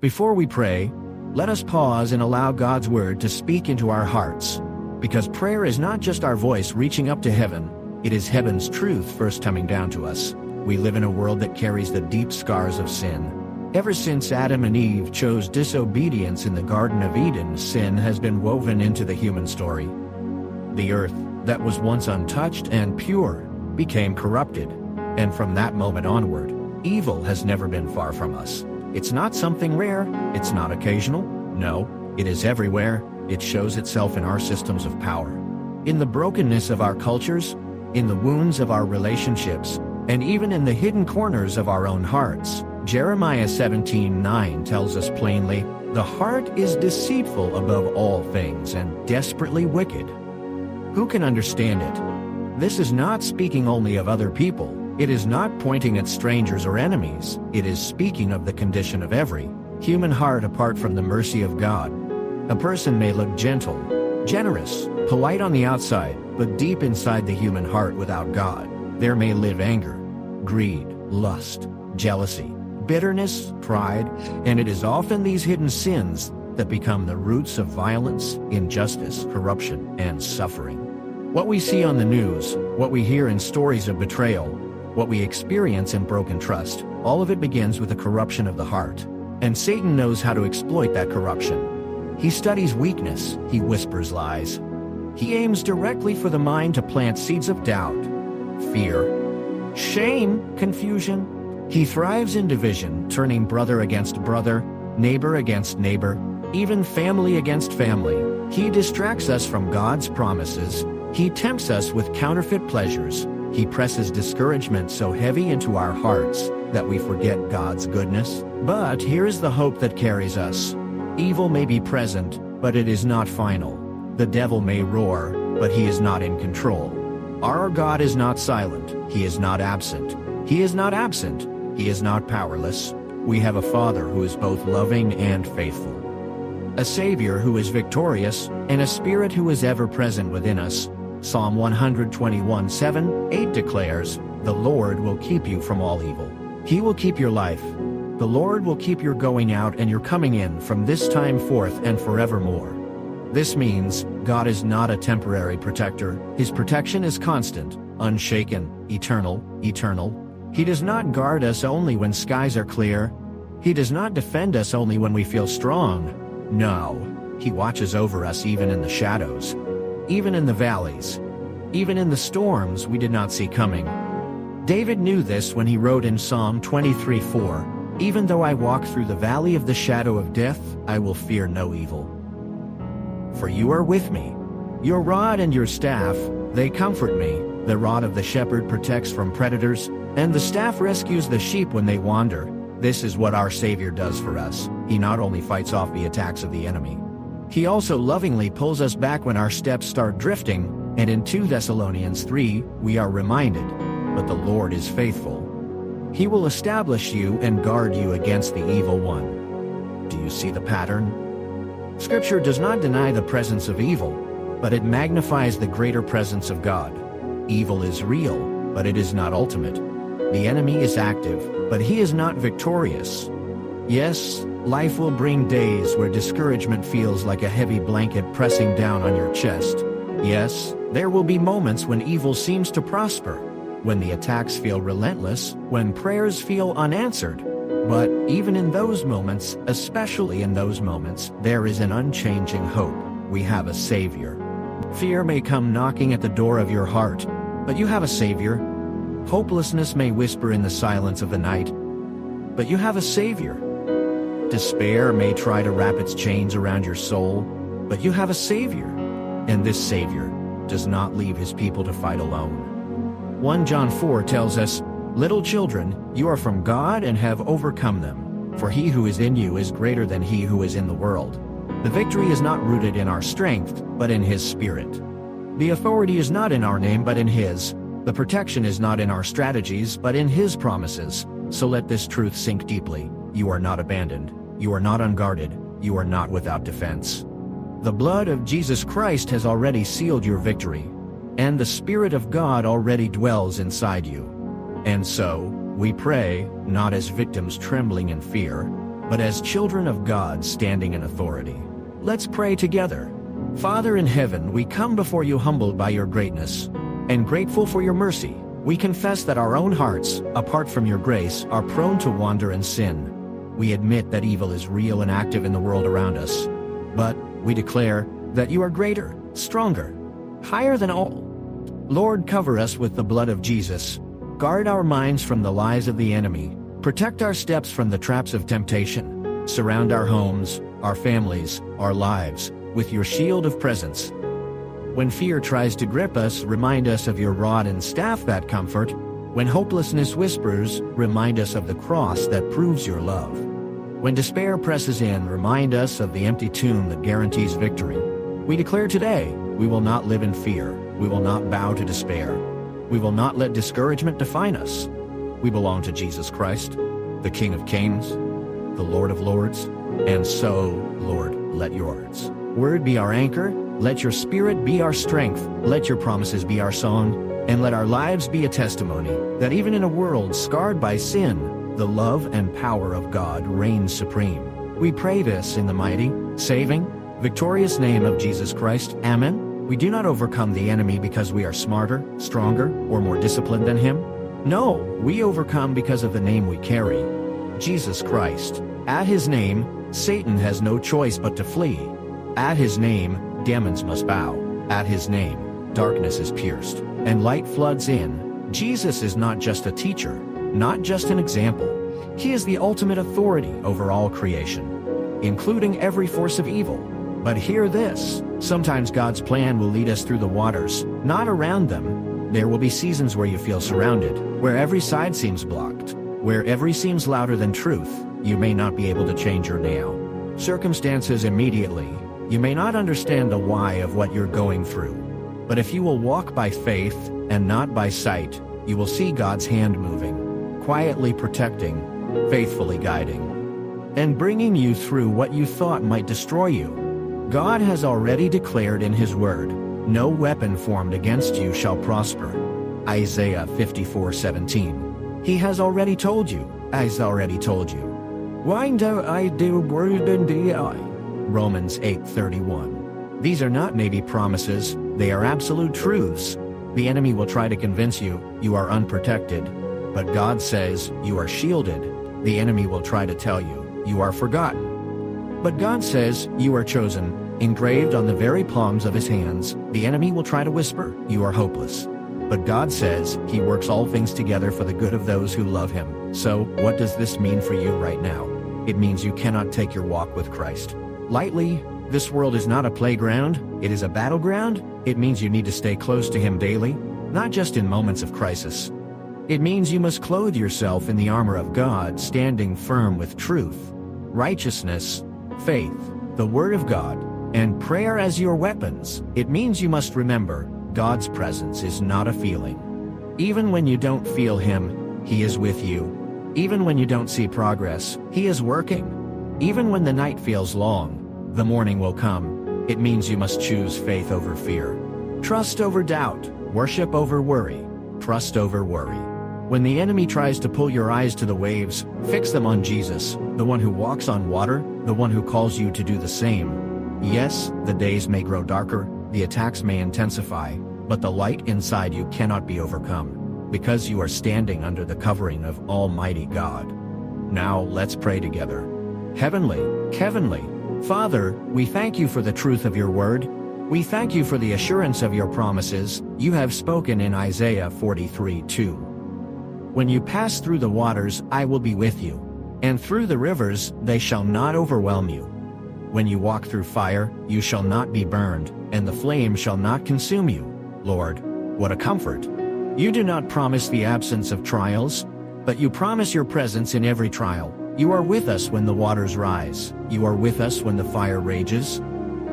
Before we pray, let us pause and allow God's word to speak into our hearts. Because prayer is not just our voice reaching up to heaven, it is heaven's truth first coming down to us. We live in a world that carries the deep scars of sin. Ever since Adam and Eve chose disobedience in the Garden of Eden, sin has been woven into the human story. The earth, that was once untouched and pure, became corrupted. And from that moment onward, evil has never been far from us. It's not something rare, it's not occasional. No, it is everywhere. It shows itself in our systems of power, in the brokenness of our cultures, in the wounds of our relationships, and even in the hidden corners of our own hearts. Jeremiah 17:9 tells us plainly, "The heart is deceitful above all things and desperately wicked. Who can understand it?" This is not speaking only of other people. It is not pointing at strangers or enemies. It is speaking of the condition of every human heart apart from the mercy of God. A person may look gentle, generous, polite on the outside, but deep inside the human heart without God, there may live anger, greed, lust, jealousy, bitterness, pride, and it is often these hidden sins that become the roots of violence, injustice, corruption, and suffering. What we see on the news, what we hear in stories of betrayal, what we experience in broken trust, all of it begins with the corruption of the heart. And Satan knows how to exploit that corruption. He studies weakness, he whispers lies. He aims directly for the mind to plant seeds of doubt, fear, shame, confusion. He thrives in division, turning brother against brother, neighbor against neighbor, even family against family. He distracts us from God's promises. He tempts us with counterfeit pleasures. He presses discouragement so heavy into our hearts that we forget God's goodness. But here's the hope that carries us. Evil may be present, but it is not final. The devil may roar, but he is not in control. Our God is not silent. He is not absent. He is not absent. He is not powerless. We have a Father who is both loving and faithful, a Savior who is victorious, and a Spirit who is ever present within us. Psalm 121:7-8 declares, "The Lord will keep you from all evil. He will keep your life. The Lord will keep your going out and your coming in from this time forth and forevermore." This means God is not a temporary protector. His protection is constant, unshaken, eternal. He does not guard us only when skies are clear. He does not defend us only when we feel strong. No, He watches over us even in the shadows, even in the valleys, even in the storms we did not see coming. David knew this when he wrote in Psalm 23:4, "Even though I walk through the valley of the shadow of death, I will fear no evil. For you are with me. Your rod and your staff, they comfort me. The rod of the shepherd protects from predators, and the staff rescues the sheep when they wander." This is what our Savior does for us. He not only fights off the attacks of the enemy, He also lovingly pulls us back when our steps start drifting. And in 2 Thessalonians 3, we are reminded, "But the Lord is faithful. He will establish you and guard you against the evil one." Do you see the pattern? Scripture does not deny the presence of evil, but it magnifies the greater presence of God. Evil is real, but it is not ultimate. The enemy is active, but he is not victorious. Yes, life will bring days where discouragement feels like a heavy blanket pressing down on your chest. Yes, there will be moments when evil seems to prosper, when the attacks feel relentless, when prayers feel unanswered. But even in those moments, especially in those moments, there is an unchanging hope. We have a Savior. Fear may come knocking at the door of your heart, but you have a Savior. Hopelessness may whisper in the silence of the night, but you have a Savior. Despair may try to wrap its chains around your soul, but you have a Savior. And this Savior does not leave His people to fight alone. 1 John 4 tells us, "Little children, you are from God and have overcome them. For he who is in you is greater than he who is in the world." The victory is not rooted in our strength, but in His Spirit. The authority is not in our name, but in His. The protection is not in our strategies, but in His promises. So let this truth sink deeply. You are not abandoned. You are not unguarded. You are not without defense. The blood of Jesus Christ has already sealed your victory, and the Spirit of God already dwells inside you. And so, we pray, not as victims trembling in fear, but as children of God standing in authority. Let's pray together. Father in heaven, we come before you humbled by your greatness and grateful for your mercy. We confess that our own hearts, apart from your grace, are prone to wander and sin. We admit that evil is real and active in the world around us. But we declare that you are greater, stronger, higher than all. Lord, cover us with the blood of Jesus. Guard our minds from the lies of the enemy. Protect our steps from the traps of temptation. Surround our homes, our families, our lives with your shield of presence. When fear tries to grip us, remind us of your rod and staff that comfort. When hopelessness whispers, remind us of the cross that proves your love. When despair presses in, remind us of the empty tomb that guarantees victory. We declare today, we will not live in fear. We will not bow to despair. We will not let discouragement define us. We belong to Jesus Christ, the King of Kings, the Lord of Lords. And so, Lord, let your word be our anchor. Let your spirit be our strength. Let your promises be our song. And let our lives be a testimony that even in a world scarred by sin, the love and power of God reigns supreme. We pray this in the mighty, saving, victorious name of Jesus Christ. Amen. We do not overcome the enemy because we are smarter, stronger, or more disciplined than him. No, we overcome because of the name we carry, Jesus Christ. At his name, Satan has no choice but to flee. At his name, demons must bow. At his name, darkness is pierced, and light floods in. Jesus is not just a teacher, not just an example. He is the ultimate authority over all creation, including every force of evil. But hear this, sometimes God's plan will lead us through the waters, not around them. There will be seasons where you feel surrounded, where every side seems blocked, where every seems louder than truth. You may not be able to change your now circumstances immediately. You may not understand the why of what you're going through. But if you will walk by faith and not by sight, you will see God's hand moving, quietly protecting, faithfully guiding, and bringing you through what you thought might destroy you. God has already declared in his word, no weapon formed against you shall prosper. Isaiah 54:17. He has already told you. I've already told you. Why do I do word and die? Romans 8:31. These are not maybe promises, they are absolute truths. The enemy will try to convince you you are unprotected, but God says you are shielded. The enemy will try to tell you you are forgotten, but God says you are chosen, engraved on the very palms of his hands. The enemy will try to whisper you are hopeless, but God says he works all things together for the good of those who love him. So, what does this mean for you right now? It means you cannot take your walk with Christ lightly. This world is not a playground, it is a battleground. It means you need to stay close to him daily, not just in moments of crisis. It means you must clothe yourself in the armor of God, standing firm with truth, righteousness, faith, the word of God, and prayer as your weapons. It means you must remember, God's presence is not a feeling. Even when you don't feel him, he is with you. Even when you don't see progress, he is working. Even when the night feels long, the morning will come. It means you must choose faith over fear, trust over doubt, worship over worry, trust over worry. When the enemy tries to pull your eyes to the waves, fix them on Jesus, the one who walks on water, the one who calls you to do the same. Yes, the days may grow darker, the attacks may intensify, but the light inside you cannot be overcome, because you are standing under the covering of Almighty God. Now let's pray together. Heavenly Father, we thank you for the truth of your word. We thank you for the assurance of your promises you have spoken in Isaiah 43:2. When you pass through the waters, I will be with you, and through the rivers, they shall not overwhelm you. When you walk through fire, you shall not be burned, and the flame shall not consume you. Lord, what a comfort! You do not promise the absence of trials, but you promise your presence in every trial. You are with us when the waters rise. You are with us when the fire rages.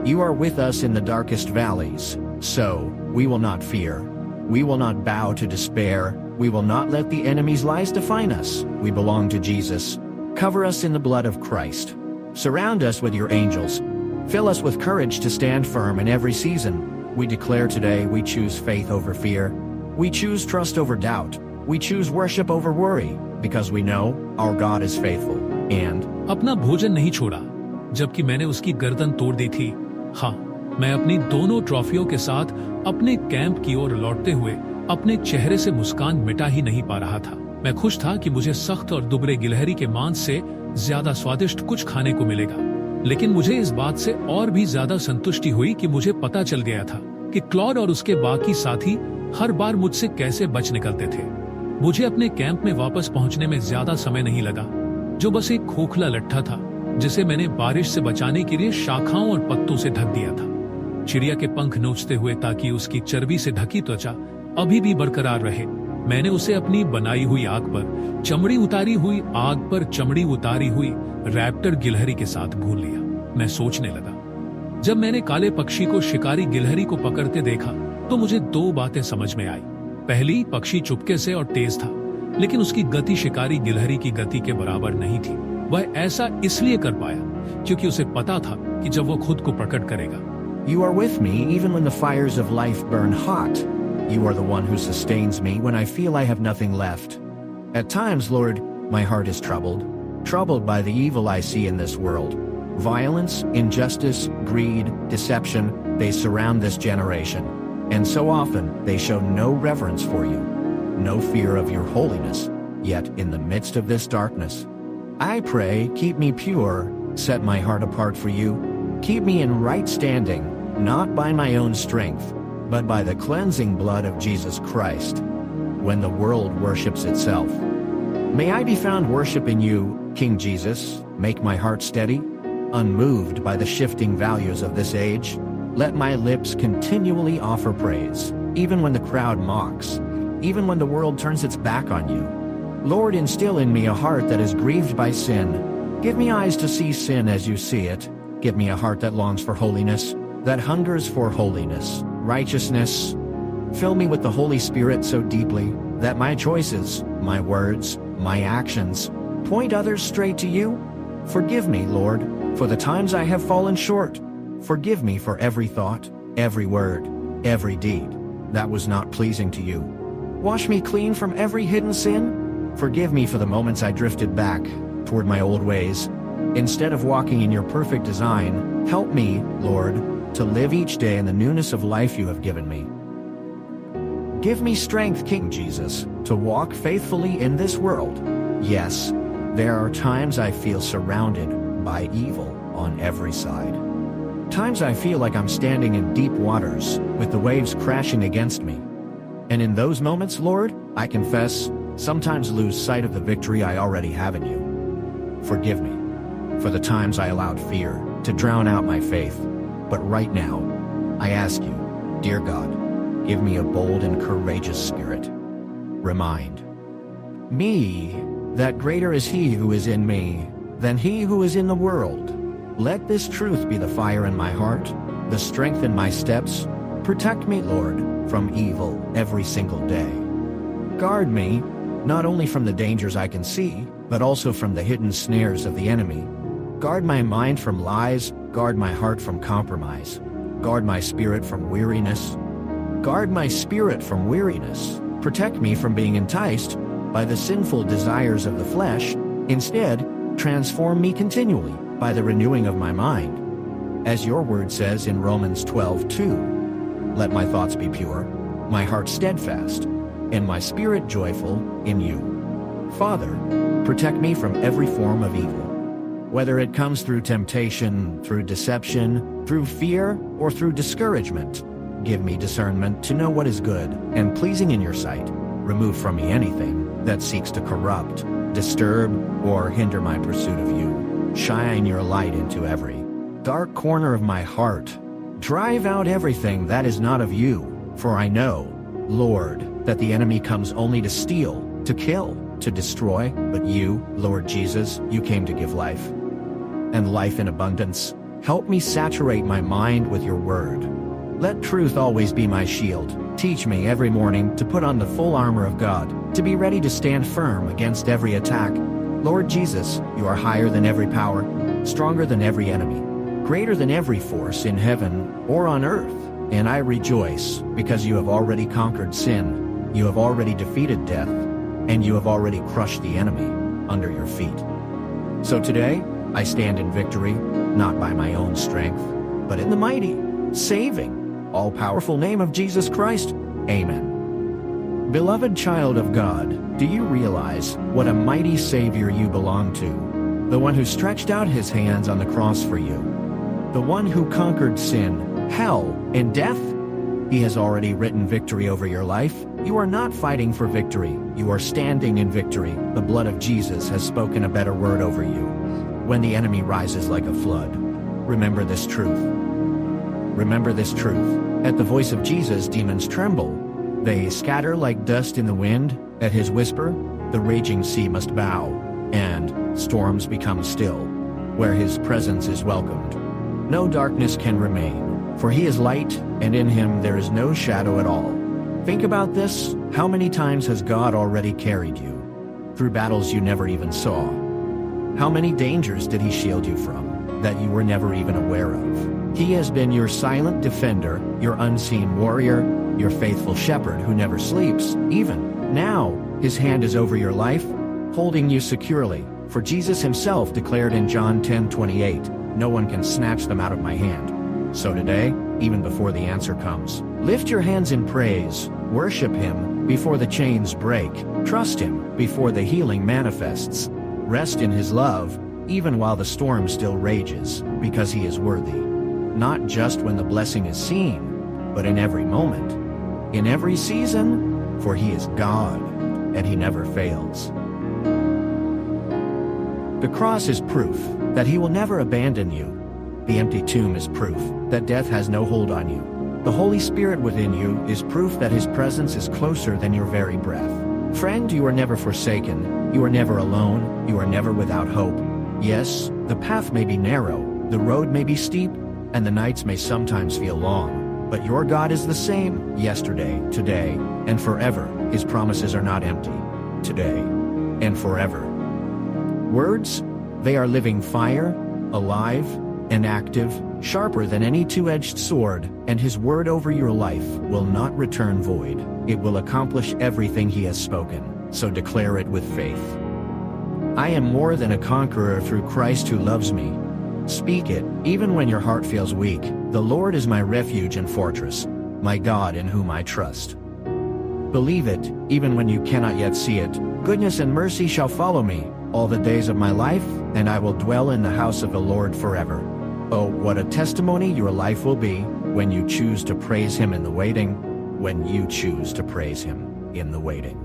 You are with us in the darkest valleys. So, we will not fear. We will not bow to despair. We will not let the enemy's lies define us. We belong to Jesus. Cover us in the blood of Christ. Surround us with your angels. Fill us with courage to stand firm in every season. We declare today we choose faith over fear. We choose trust over doubt. We choose worship over worry, because we know our God is faithful, and अपना भोजन नहीं छोड़ा, जबकि मैंने उसकी गर्दन तोड़ दी थी। हाँ, मैं अपनी दोनों ट्रॉफियों के साथ अपने कैंप की ओर लौटते हुए अपने चेहरे से मुस्कान मिटा ही नहीं पा रहा था। मैं खुश था कि मुझे सख्त और दुबले गिलहरी के मांस से ज्यादा स्वादिष्ट कुछ खाने को मिलेगा, लेकिन मुझे इस बात से और भी ज्यादा संतुष्टि हुई कि मुझे पता चल गया था कि क्लॉड और उसके बाकी साथी हर बार मुझसे कैसे बच निकलते थे। मुझे अपने कैंप में वापस पहुंचने में ज्यादा समय नहीं लगा, जो बस एक खोखला लट्ठा था जिसे मैंने बारिश से बचाने के लिए शाखाओं और पत्तों से ढक दिया था। चिड़िया के पंख नोचते हुए ताकि उसकी चर्बी से ढकी त्वचा अभी भी बरकरार रहे, मैंने उसे अपनी बनाई हुई आग पर चमड़ी उतारी हुई रैप्टर गिलहरी के साथ भूल लिया। मैं सोचने लगा, जब मैंने काले पक्षी को शिकारी गिलहरी को पकड़ते देखा तो मुझे दो बातें समझ में आई। पहली, पक्षी चुपके से और तेज था, लेकिन उसकी गति शिकारी गिलहरी की गति के बराबर नहीं थी। वह ऐसा इसलिए कर पाया क्योंकि उसे पता था कि जब वो खुद को प्रकट करेगा। You are with me even when the fires of life burn hot. You are the one who sustains me when I feel I have nothing left. At times, Lord, my heart is troubled by the evil I see in this world. Violence, injustice, greed, deception, they surround this generation. And so often, they show no reverence for you, no fear of your holiness. Yet, in the midst of this darkness, I pray, keep me pure, set my heart apart for you, keep me in right standing, not by my own strength, but by the cleansing blood of Jesus Christ, when the world worships itself. May I be found worshiping you, King Jesus. Make my heart steady, unmoved by the shifting values of this age. Let my lips continually offer praise, even when the crowd mocks, even when the world turns its back on you. Lord, instill in me a heart that is grieved by sin. Give me eyes to see sin as you see it. Give me a heart that longs for holiness, that hungers for holiness, righteousness. Fill me with the Holy Spirit so deeply that my choices, my words, my actions point others straight to you. Forgive me, Lord, for the times I have fallen short. Forgive me for every thought, every word, every deed that was not pleasing to you. Wash me clean from every hidden sin. Forgive me for the moments I drifted back toward my old ways. Instead of walking in your perfect design, help me, Lord, to live each day in the newness of life you have given me. Give me strength, King Jesus, to walk faithfully in this world. Yes, there are times I feel surrounded by evil on every side. Times I feel like I'm standing in deep waters with the waves crashing against me. And in those moments, Lord, I confess, sometimes lose sight of the victory I already have in you. Forgive me for the times I allowed fear to drown out my faith. But right now, I ask you, dear God, give me a bold and courageous spirit. Remind me that greater is He who is in me than he who is in the world. Let this truth be the fire in my heart, the strength in my steps. Protect me, Lord, from evil every single day. Guard me, not only from the dangers I can see, but also from the hidden snares of the enemy. Guard my mind from lies, guard my heart from compromise, guard my spirit from weariness. Guard my spirit from weariness. Protect me from being enticed by the sinful desires of the flesh. Instead, transform me continually by the renewing of my mind. As your word says in Romans 12:2, let my thoughts be pure, my heart steadfast, and my spirit joyful in you. Father, protect me from every form of evil. Whether it comes through temptation, through deception, through fear, or through discouragement, give me discernment to know what is good and pleasing in your sight. Remove from me anything that seeks to corrupt, disturb, or hinder my pursuit of you. Shine your light into every dark corner of my heart. Drive out everything that is not of you, for I know, Lord, that the enemy comes only to steal, to kill, to destroy, but you, Lord Jesus, you came to give life, and life in abundance. Help me saturate my mind with your word. Let truth always be my shield. Teach me every morning to put on the full armor of God, to be ready to stand firm against every attack. Lord Jesus, you are higher than every power, stronger than every enemy, greater than every force in heaven or on earth. And I rejoice because you have already conquered sin, you have already defeated death, and you have already crushed the enemy under your feet. So today, I stand in victory, not by my own strength, but in the mighty, saving, all-powerful name of Jesus Christ. Amen. Beloved child of God, do you realize what a mighty Savior you belong to? The one who stretched out his hands on the cross for you. The one who conquered sin, hell, and death. He has already written victory over your life. You are not fighting for victory. You are standing in victory. The blood of Jesus has spoken a better word over you. When the enemy rises like a flood, remember this truth. Remember this truth. At the voice of Jesus, demons tremble. They scatter like dust in the wind. At his whisper, the raging sea must bow, and storms become still, where his presence is welcomed. No darkness can remain, for he is light, and in him there is no shadow at all. Think about this. How many times has God already carried you through battles you never even saw? How many dangers did he shield you from that you were never even aware of? He has been your silent defender, your unseen warrior, your faithful shepherd who never sleeps. Even now, his hand is over your life, holding you securely. For Jesus himself declared in John 10:28, "No one can snatch them out of my hand." So today, even before the answer comes, lift your hands in praise, worship him before the chains break, trust him before the healing manifests. Rest in his love, even while the storm still rages, because he is worthy. Not just when the blessing is seen, but in every moment, in every season, for he is God, and he never fails. The cross is proof that he will never abandon you. The empty tomb is proof that death has no hold on you. The Holy Spirit within you is proof that his presence is closer than your very breath. Friend, you are never forsaken. You are never alone. You are never without hope. Yes, the path may be narrow, the road may be steep, and the nights may sometimes feel long. But your God is the same yesterday, today, and forever. His promises are not empty. Today and forever. Words, they are living fire, alive and active, sharper than any two-edged sword, and his word over your life will not return void. It will accomplish everything he has spoken, so declare it with faith. I am more than a conqueror through Christ who loves me. Speak it, even when your heart feels weak. The Lord is my refuge and fortress, my God in whom I trust. Believe it, even when you cannot yet see it. Goodness and mercy shall follow me all the days of my life, and I will dwell in the house of the Lord forever. Oh, what a testimony your life will be when you choose to praise him in the waiting, when you choose to praise him in the waiting.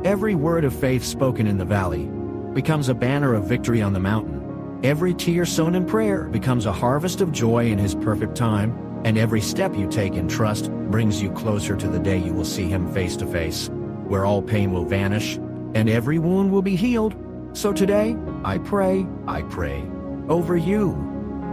Every word of faith spoken in the valley becomes a banner of victory on the mountain. Every tear sown in prayer becomes a harvest of joy in his perfect time, and every step you take in trust brings you closer to the day you will see him face to face, where all pain will vanish, and every wound will be healed. So today, I pray over you.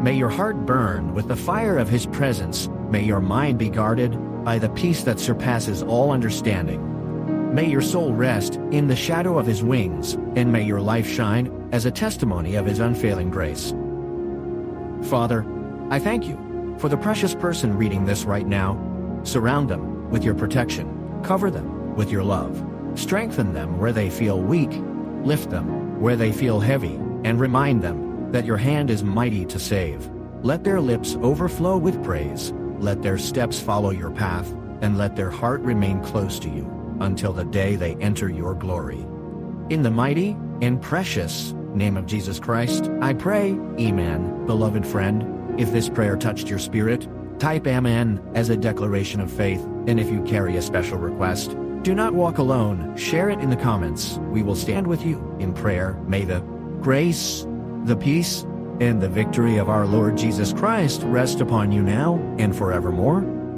May your heart burn with the fire of his presence. May your mind be guarded by the peace that surpasses all understanding. May your soul rest in the shadow of his wings, and may your life shine as a testimony of his unfailing grace. Father, I thank you for the precious person reading this right now. Surround them with your protection. Cover them with your love. Strengthen them where they feel weak. Lift them where they feel heavy, and remind them that your hand is mighty to save. Let their lips overflow with praise. Let their steps follow your path, and let their heart remain close to you until the day they enter your glory. In the mighty and precious name of Jesus Christ, I pray, Amen. Beloved friend, if this prayer touched your spirit, type Amen as a declaration of faith, and if you carry a special request, do not walk alone. Share it in the comments. We will stand with you in prayer. May the grace, the peace, and the victory of our Lord Jesus Christ rest upon you now and forevermore.